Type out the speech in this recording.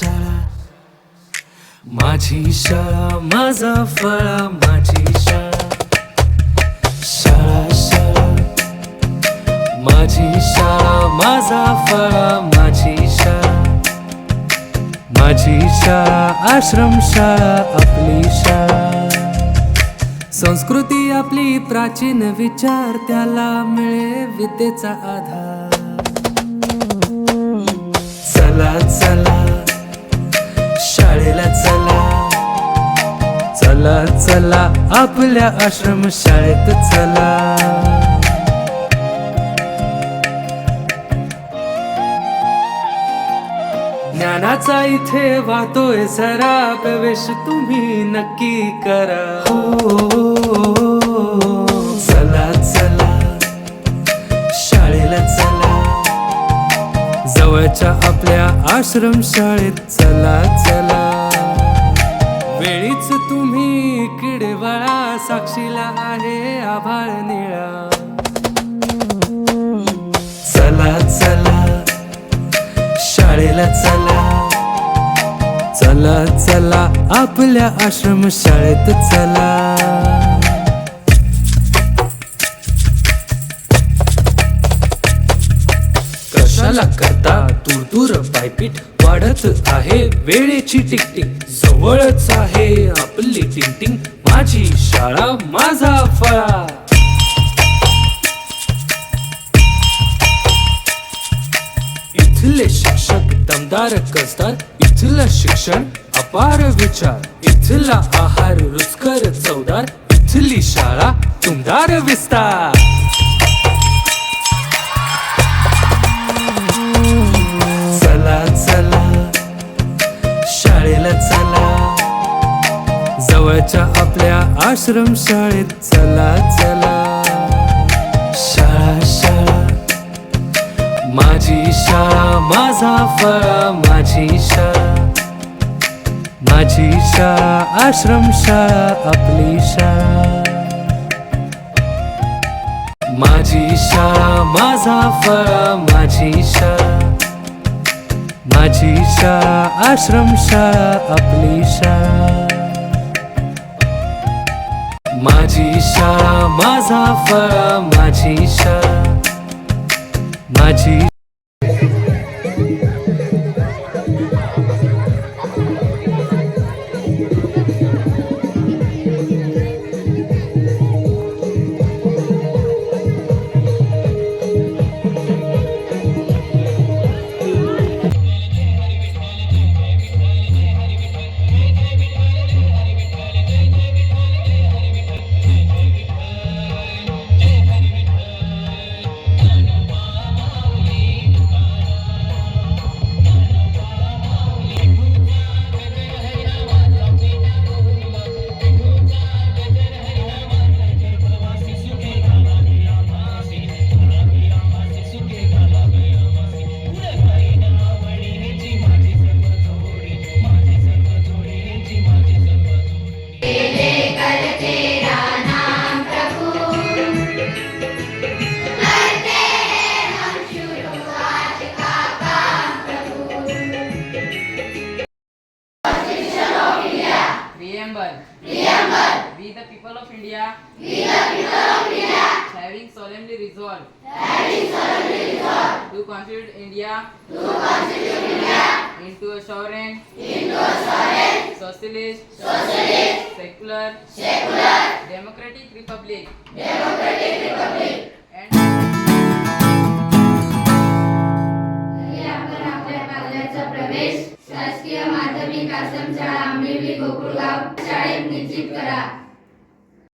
शाळा माझी शाळा माझा फळा माझी शाळा शाळा शाळा माझी शाळा माझा फळा माझी शाळा माझी शाळा आश्रम शाळा आपली शाळा संस्कृती आपली प्राचीन विचार त्याला मिळे विद्येचा आधार चला चला शाळेला चला चला चला आपल्या आश्रम शाळेत चला ज्ञानाचा इथे वाहतोय झरा प्रवेश तुम्ही नक्की करा चला चला शाळेला चला जवळच्या आपल्या आश्रम शाळेत चला चला वेळीच तुम्ही किडवाळा साक्षीला आहे आभाळ निळा चला चला शाळेला चला चला चला आपल्या आश्रम शाळेत चला कशाला करता दूर दूर पायपीट वाढत आहे वेळेची टिकटिक जवळच आहे आपली टिंगटिंग माझी शाळा माझा फळा इथले शिक्षक दमदार कसदार इथलं शिक्षण अपार विचार इथला आहार रुचकर चवदार इथली शाळा तुमदार विस्तार चला चला शाळेला चला जवळच्या आपल्या आश्रम शाळेत चला चला शाळा शाळा माझी शाळा माझा फळा माझी शाळा माझी शाळा आश्रम शाळा आपली शाळा माझी शाळा माझा फळा माझी शाळा माझी शाळा आश्रम शाळा आपली शाळा माझी शाळा माझा फळा माझी शाळा माझी Remember, we the people of India, having solemnly resolved, to constitute India, into a sovereign, socialist, secular, democratic republic, and आपण आपल्या पाल्याचा प्रवेश शासकीय माध्यमिक आश्रम शाळा आंबिवली गोकुळगाव शाळेत निश्चित करा.